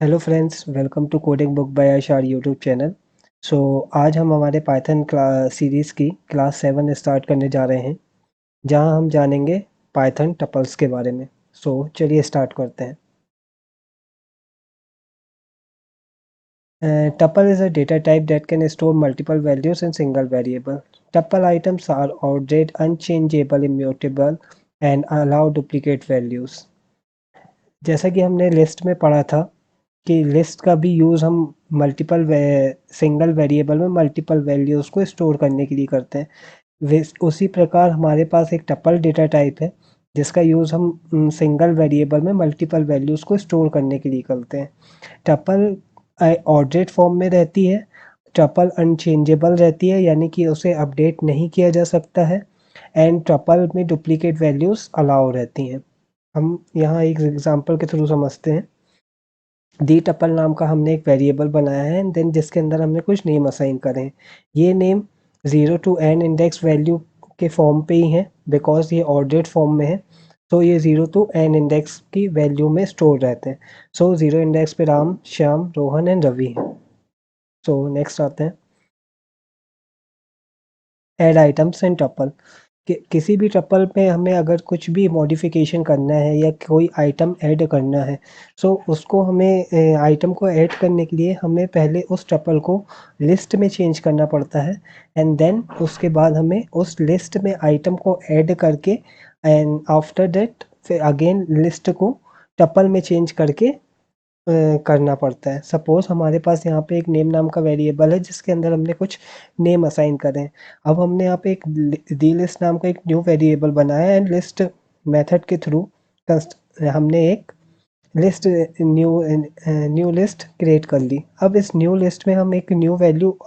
Hello friends, welcome to coding book by Ashar YouTube channel. So आज हम हमारे Python series की क्लास 7 स्टार्ट करने जा रहे हैं, जहां हम जानेंगे पाइथन टपल्स के बारे में। चलिए स्टार्ट करते हैं। Tuple is a data type that can store multiple values in single variable. Tuple items are ordered, unchangeable, immutable, and allow duplicate values. जैसा कि हमने लिस्ट में पढ़ा था कि लिस्ट का भी यूज़ हम मल्टीपल सिंगल वेरिएबल में मल्टीपल वैल्यूज़ को स्टोर करने के लिए करते हैं। उसी प्रकार हमारे पास एक टपल डेटा टाइप है, जिसका यूज़ हम सिंगल वेरिएबल में मल्टीपल वैल्यूज़ को स्टोर करने के लिए करते हैं। टपल ऑर्डर्ड फॉर्म में रहती है। टपल अनचेंजेबल रहती है, यानी कि उसे अपडेट नहीं किया जा सकता है। एंड टपल में डुप्लीकेट वैल्यूज़ अलाउ रहती हैं। हम यहाँ एक एग्जांपल के थ्रू समझते हैं। दी टपल नाम का हमने एक वेरिएबल बनाया है, एंड देन जिसके अंदर हमने कुछ नेम असाइन करे हैं। ये name 0 to n index value के फॉर्म पे ही है, बिकॉज ये ऑर्डर्ड फॉर्म में है। तो ये 0 टू n इंडेक्स की वैल्यू में स्टोर रहते हैं। 0 इंडेक्स पे राम, श्याम, रोहन एंड रवि हैं। नेक्स्ट आते हैं ऐड आइटम्स एंड टपल। किसी भी टपल पे हमें अगर कुछ भी मॉडिफिकेशन करना है या कोई आइटम ऐड करना है, उसको हमें आइटम को ऐड करने के लिए हमें पहले उस टपल को लिस्ट में चेंज करना पड़ता है। एंड देन उसके बाद हमें उस लिस्ट में आइटम को ऐड करके, एंड आफ्टर दैट फिर अगेन लिस्ट को टपल में चेंज करके करना पड़ता है। सपोज हमारे पास यहाँ पे एक नेम नाम का वेरिएबल है, जिसके अंदर हमने कुछ नेम असाइन करे हैं। अब हमने यहाँ पे एक दी लिस्ट नाम का एक न्यू वेरिएबल बनाया है, एंड लिस्ट मेथड के थ्रू हमने एक list new new list create कर ली। अब इस न्यू लिस्ट में हम एक न्यू वैल्यू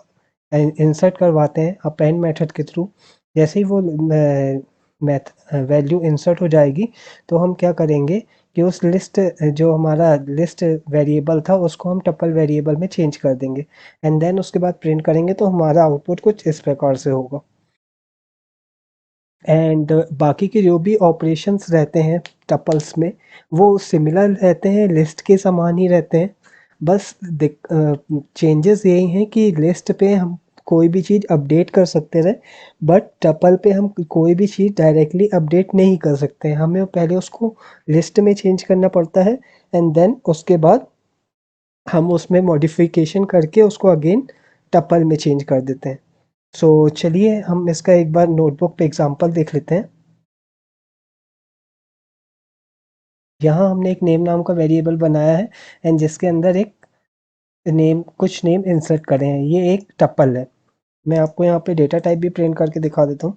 इंसर्ट करवाते हैं अपेंड मेथड के थ्रू। जैसे ही वो मैथ वैल्यू इंसर्ट हो जाएगी, तो हम क्या करेंगे कि उस लिस्ट जो हमारा लिस्ट वेरिएबल था, उसको हम टपल वेरिएबल में चेंज कर देंगे। एंड देन उसके बाद प्रिंट करेंगे, तो हमारा आउटपुट कुछ इस प्रकार से होगा। एंड बाकी के जो भी ऑपरेशंस रहते हैं टपल्स में, वो सिमिलर रहते हैं, लिस्ट के समान ही रहते हैं। बस चेंजेस यही हैं कि लिस्ट पे हम कोई भी चीज़ अपडेट कर सकते रहे, बट टपल पे हम कोई भी चीज़ डायरेक्टली अपडेट नहीं कर सकते हैं। हमें पहले उसको लिस्ट में चेंज करना पड़ता है, एंड देन उसके बाद हम उसमें मॉडिफिकेशन करके उसको अगेन टपल में चेंज कर देते हैं। चलिए हम इसका एक बार नोटबुक पे एग्जांपल देख लेते हैं। यहाँ हमने एक नेम नाम का वेरिएबल बनाया है, एंड जिसके अंदर एक कुछ नेम इंसर्ट करे हैं। ये एक टपल है। मैं आपको यहाँ पे डेटा टाइप भी प्रिंट करके दिखा देता हूँ।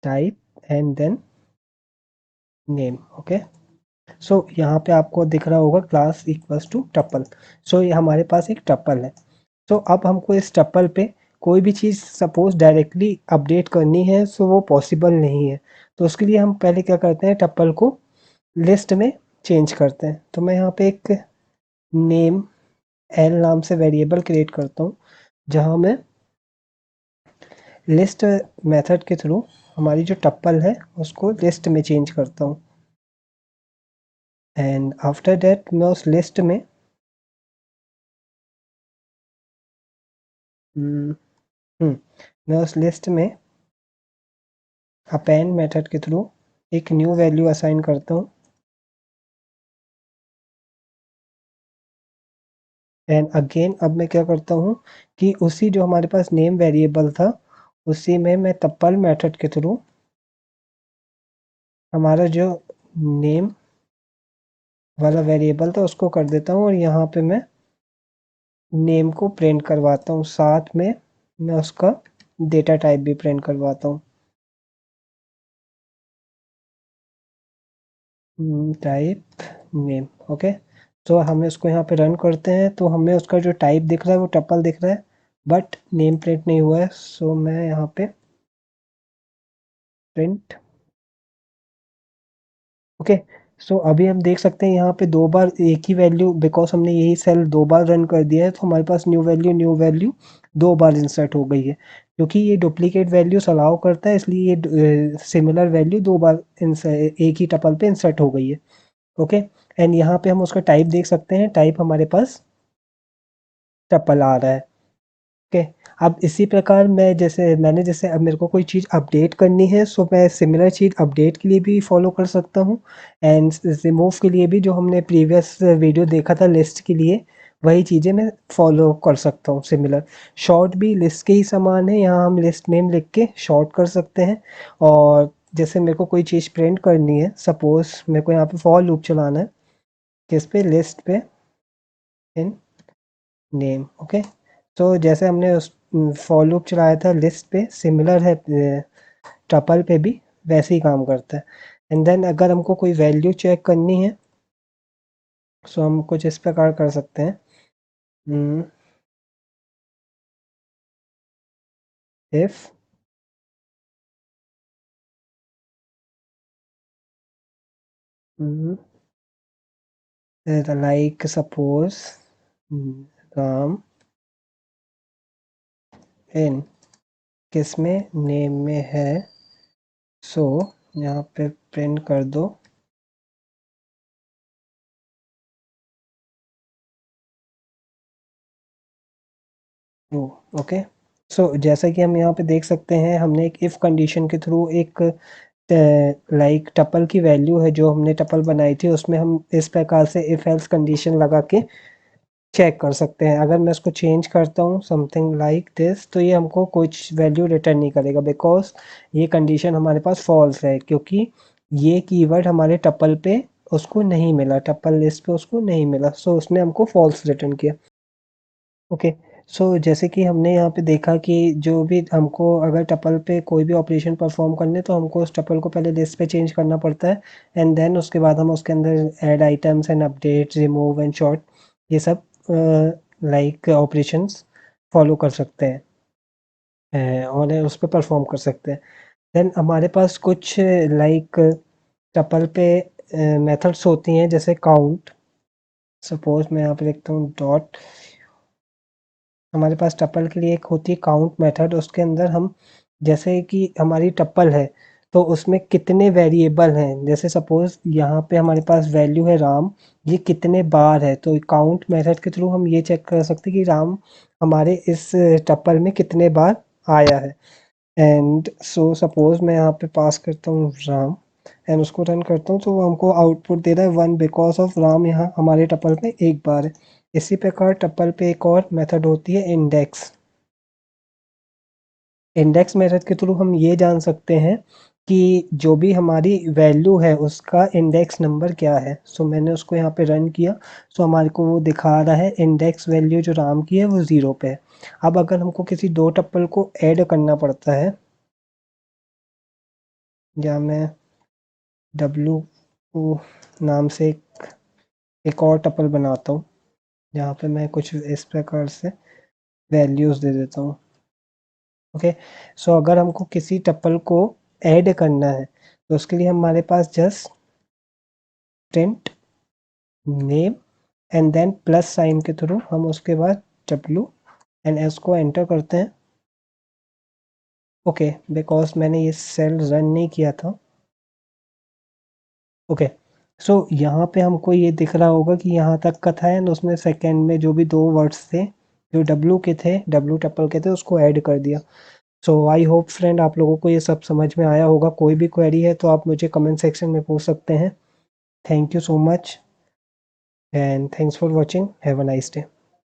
Type and then name. Okay. यहाँ पे आपको दिख रहा होगा क्लास इक्वल्स टू टपल। ये हमारे पास एक टपल है। अब हमको इस टपल पे कोई भी चीज़ सपोज डायरेक्टली अपडेट करनी है, वो पॉसिबल नहीं है। तो उसके लिए हम पहले क्या करते हैं, टपल को लिस्ट में चेंज करते हैं। तो मैं यहाँ पे एक नेम एल नाम से वेरिएबल क्रिएट करता हूँ, जहाँ मैं लिस्ट मेथड के थ्रू हमारी जो टप्पल है उसको लिस्ट में चेंज करता हूँ। एंड आफ्टर दैट मैं उस लिस्ट में हम्म मैं उस लिस्ट में अपेंड मेथड के थ्रू एक न्यू वैल्यू असाइन करता हूँ। एंड अगेन अब मैं क्या करता हूँ कि उसी जो हमारे पास नेम वेरिएबल था, उसी में मैं टप्पल मेथड के थ्रू हमारा जो नेम वाला वेरिएबल था उसको कर देता हूँ, और यहाँ पे मैं नेम को प्रिंट करवाता हूँ। साथ में मैं उसका डेटा टाइप भी प्रिंट करवाता हूँ। Type name. ओके। हमें उसको यहाँ पे रन करते हैं, तो हमें उसका जो टाइप दिख रहा है वो टपल दिख रहा है, बट नेम प्रिंट नहीं हुआ है। मैं यहाँ पे प्रिंट। ओके। सो अभी हम देख सकते हैं यहाँ पे 2 बार एक ही वैल्यू, बिकॉज़ हमने यही सेल 2 बार रन कर दिया है, तो हमारे पास न्यू वैल्यू 2 बार इंसर्ट हो गई है। क्योंकि ये डुप्लीकेट वैल्यूज़ अलाउ करता है, इसलिए ये सिमिलर वैल्यू 2 बार एक ही टपल पे इंसर्ट हो गई है। ओके, एंड यहाँ पे हम उसका टाइप देख सकते हैं, टाइप हमारे पास टपल आ रहा है। ओके, अब इसी प्रकार जैसे अब मेरे को कोई चीज़ अपडेट करनी है, सो मैं सिमिलर चीज़ अपडेट के लिए भी फॉलो कर सकता हूँ, एंड रिमूव के लिए भी, जो हमने प्रीवियस वीडियो देखा था लिस्ट के लिए, वही चीज़ें मैं फॉलो कर सकता हूँ सिमिलर। शॉर्ट भी लिस्ट के ही समान है, यहाँ हम लिस्ट नेम लिख के शॉर्ट कर सकते हैं। और जैसे मेरे को कोई चीज़ प्रिंट करनी है, सपोज मेरे को यहाँ पे फॉर लूप चलाना है, किस पे, लिस्ट पे, इन नेम। ओके, तो जैसे हमने उस फॉर लूप चलाया था लिस्ट पे, सिमिलर है टपल पे भी, वैसे ही काम करता है। एंड देन अगर हमको कोई वैल्यू चेक करनी है, सो हम कुछ इस प्रकार कर सकते हैं, इफ लाइक सपोज राम इन, किसमें, नेम में है, सो यहाँ पे प्रिंट कर दो ट्रू। ओके, सो जैसा कि हम यहाँ पे देख सकते हैं, हमने एक इफ कंडीशन के थ्रू एक लाइक टपल की वैल्यू है, जो हमने टपल बनाई थी, उसमें हम इस प्रकार से इफ एल्स कंडीशन लगा के चेक कर सकते हैं। अगर मैं इसको चेंज करता हूँ समथिंग लाइक दिस, तो ये हमको कुछ वैल्यू रिटर्न नहीं करेगा, बिकॉज ये कंडीशन हमारे पास फॉल्स है, क्योंकि ये कीवर्ड हमारे टपल पे उसको नहीं मिला, टपल लिस्ट पे उसको नहीं मिला, सो उसने हमको फॉल्स रिटर्न किया। ओके, सो जैसे कि हमने यहाँ पे देखा कि जो भी हमको अगर टपल पे कोई भी ऑपरेशन परफॉर्म करने, तो हमको उस टपल को पहले लिस्ट पे चेंज करना पड़ता है, एंड देन उसके बाद हम उसके अंदर add items and update, remove and short, ये सब लाइक ऑपरेशंस फॉलो कर सकते हैं, और उस पर परफॉर्म कर सकते हैं। देन हमारे पास कुछ लाइक टपल पे मेथड्स होती हैं, जैसे काउंट। सपोज मैं यहाँ पे लिखता हूँ डॉट, हमारे पास टपल के लिए एक होती है काउंट मेथड, उसके अंदर हम, जैसे कि हमारी टपल है, तो उसमें कितने वेरिएबल हैं, जैसे सपोज यहाँ पे हमारे पास वैल्यू है राम, ये कितने बार है, तो काउंट मेथड के थ्रू हम ये चेक कर सकते हैं कि राम हमारे इस टपल में कितने बार आया है। एंड सो सपोज मैं यहाँ पे पास करता हूँ राम, एंड उसको रन करता हूँ, तो वो हमको आउटपुट दे रहा है 1, बिकॉज ऑफ राम यहाँ हमारे टपल में एक बार है। इसी प्रकार टपल पे एक और मेथड होती है इंडेक्स। इंडेक्स मेथड के थ्रू हम ये जान सकते हैं कि जो भी हमारी वैल्यू है उसका इंडेक्स नंबर क्या है। सो मैंने उसको यहाँ पे रन किया, सो हमारे को वो दिखा रहा है इंडेक्स वैल्यू जो राम की है वो 0 पे है। अब अगर हमको किसी दो टप्पल को ऐड करना पड़ता है, या मैं डब्लू नाम से एक और टपल बनाता हूँ, जहाँ पे मैं कुछ इस प्रकार से वैल्यूज़ दे देता हूँ। ओके, सो अगर हमको किसी टपल को ऐड करना है, तो उसके लिए हमारे पास just print name and then plus sign के थ्रू हम उसके बाद डब्लू एंड एस को एंटर करते हैं। ओके, बिकॉज मैंने ये सेल रन नहीं किया था। ओके, सो यहाँ पे हमको ये दिख रहा होगा कि यहाँ तक का था, एंड उसने सेकेंड में जो भी दो वर्ड्स थे जो डब्लू के थे, डब्लू टप्पल के थे, उसको ऐड कर दिया। सो आई होप फ्रेंड आप लोगों को ये सब समझ में आया होगा। कोई भी क्वेरी है तो आप मुझे कमेंट सेक्शन में पूछ सकते हैं। Thank you so much and thanks for watching, have a nice day.